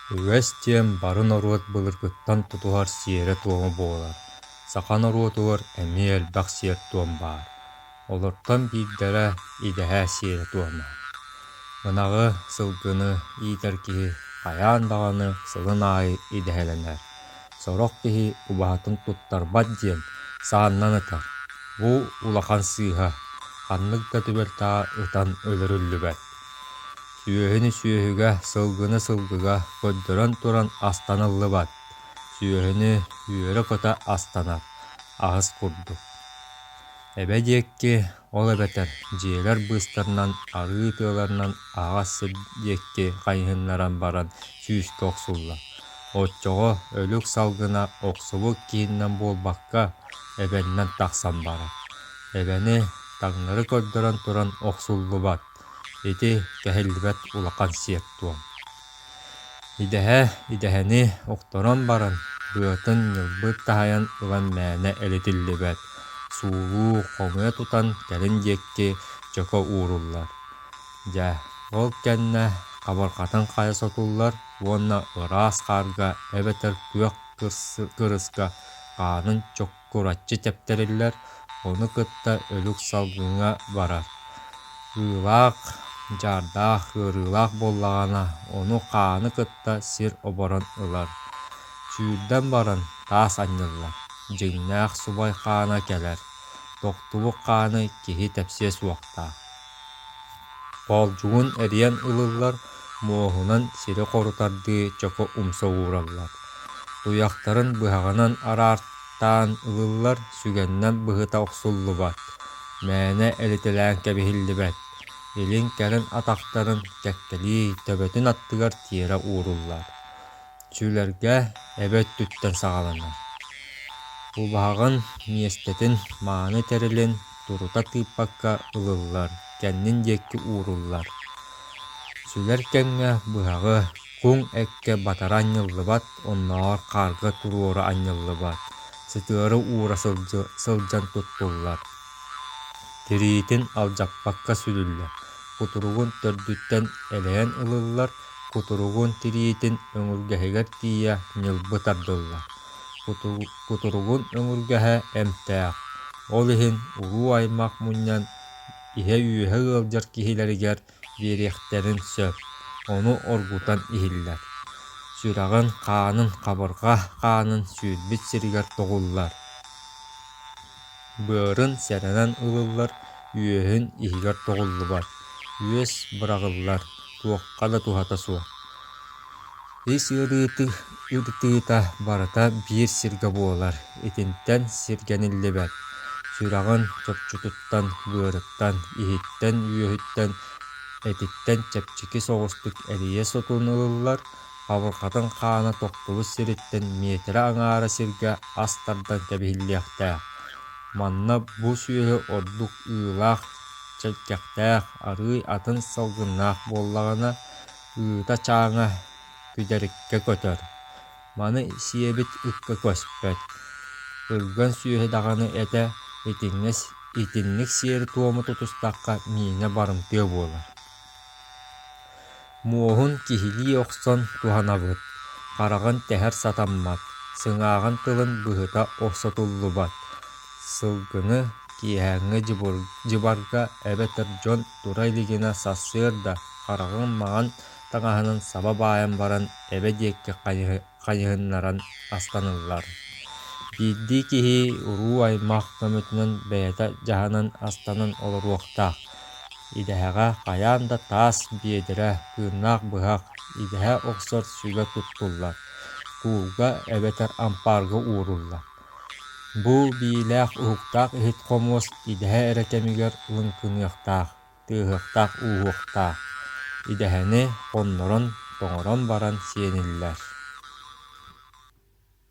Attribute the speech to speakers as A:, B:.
A: Үөс тиэм барын оруот былыргыттан тутугар сиэре туома буолар. Сахан оруотугар эмиэ элбэх сиэр туом баар. Олортон биирдэрэ идэһэ сиэре туома. Мынагы сылгыны иитэр киһи хайаан даҕаны сылын аайы идэһэлэнэр. Сорох киһи убаһатын туттарбат диэн сааннан ытар. Бу улахан сыыһа, ханнык да түбэлтаа ытан өлөрүллүбэт. Сүөһүнү сүөһүгэ, сылгыны сылгыга көддөрөн туран астаныллыбат. Сүөһүнү үөрэ көтө астанар, аһыс курдук. Эбэ диэкки ол эбэтэр дьиэлэр быыстарынан, арыы тыаларынан аҕас сып диэкки хайыһыннаран баран сүүскэ охсулла. Отчоҕо өлүк салгына охсубут киһиннэн буолбакка эбэннэн тахсан бара. Эбэни таҥнары көрдөрөн туран охсуллубат. Ити käһиллибэт улахан сиэт туом. Идэһэни охторон баран, быатын ньылбыт таһайан ылан мээнэ элитиллибэт. Суулуу хомуя тутан кэлин диэкки чөкө ууруллар. Дьэ, ол кэннэ хабархатын хайа сотуллар, уонна ыраас хаарга эбэтэр күөх кырыска хаанын чоккураччы тэптэриллэр, ону кытта өлүк салгыҥа барар. Ыылаах, дьаардаах, ыарыылаах буоллаҕына, ону хааны кытта сир оборон ылар. Сүүрдэн баран таас анньыллар. Дьиҥнээх субай хаана кэлэр. Тохтубук хааны киһи тэпсиэ суохтаах. Холдьугун эриэн ылыллар, муоһунан сири хорутардыы чөкө умса уураллар. Туйахтарын быһаҕынан араартаан ылыллар, сүгэннэн быһыта охсуллубат. Мээнэ элитэлээн кэбиһиллибэт. Илин кэрин атахтарын кэккэлии төбөтүн аттыгар тиэрэ ууруллар. Сүлэргэ эбэт түттэн саҕаланар. Убаһаҕын миэстэтин мааны тэрилин турута тыыппакка ылыллар, кэннин диэкки ууруллар. Сүлэр кэмҥэ быһаҕы куҥ экке батара анньыллыбат, онноҕор хаарга туруора анньыллыбат. Сытыары уура сылдьан туттуллар. Тириитин алдьаппакка сүлүллэр. Кутуругун төрдүттэн элэйэн ылыллар, кутуругун тириитин өҥүргэһигэр тиийэ ньылбы тардыллар. Кутуругун өҥүргэһэ эмтээх. Ол иһин уруу аймах мунньан иһэ үөһэ ыалдьар киһилэригэр биэриэхтэрин сөп, ону оргутан иһиллэр. Сүрэҕин хаанын хабарга хаанын сүүрбүт сиригэр тоҕуллар. Быарын сэрэнэн ылыллар, үөһүн иһигэр тоҕуллубат. Үөс быраҕыллар, туохха да туһата суох. Ис ырытыыта барыта биир сиргэ буолар, итинтэн сиргэниллибэт. Сүрэҕин чопчутуттан, быарыттан, иһиттэн, үөһүттэн, этиттэн чэпчики соҕустук эрийэ сотуун ылыллар, хабырхатын хаана тохтубут сириттэн миэтэрэ аҥаара сиргэ ас тардан кэбиһиллиэхтээх. Манна бу сүөһү ордук ыылаах чэлкэхтээх арыый атын салгыннаах буоллаҕына ыыта чааҥа күдэриккэ көтөр. Маны сиэбит ыкка көспөт. Ырган сүөһү даҕаны этэ итинник сиэри туома тутустаахха мииҥэ барымтыа буолар. Муоһун киһилии охсон туһанабыт, хараҕын тэһэр сатаммат, сыҥааҕын тылын быһыта охсотуллубат. Сылгыны киэһээҥҥэ дьыбарга эбэтэр дьон тура илигинэ сассыар да, хараҕын маҕан таҥаһынан саба баайан баран эбэ диэкки хайыһыннаран астаныллар. Биирдии киһи уруу аймах көмүтүнэн бэйэтэ дьаһанан астанан олоруохтаах. Идэһэҕэ хайаан да таас биэдэрэ кыыннаах быһах идэһэ охсор сүгэ туттуллар. Куулга эбэтэр ампаарга ууруллар. Бу биилээх уһуктаах иһит хомуос идэһэ эрэ кэмигэр лыҥкыныахтаах, тыаһыахтаах ууһуохтаах. Идэһэни хоннорон тоҥорон баран сиэниллэр.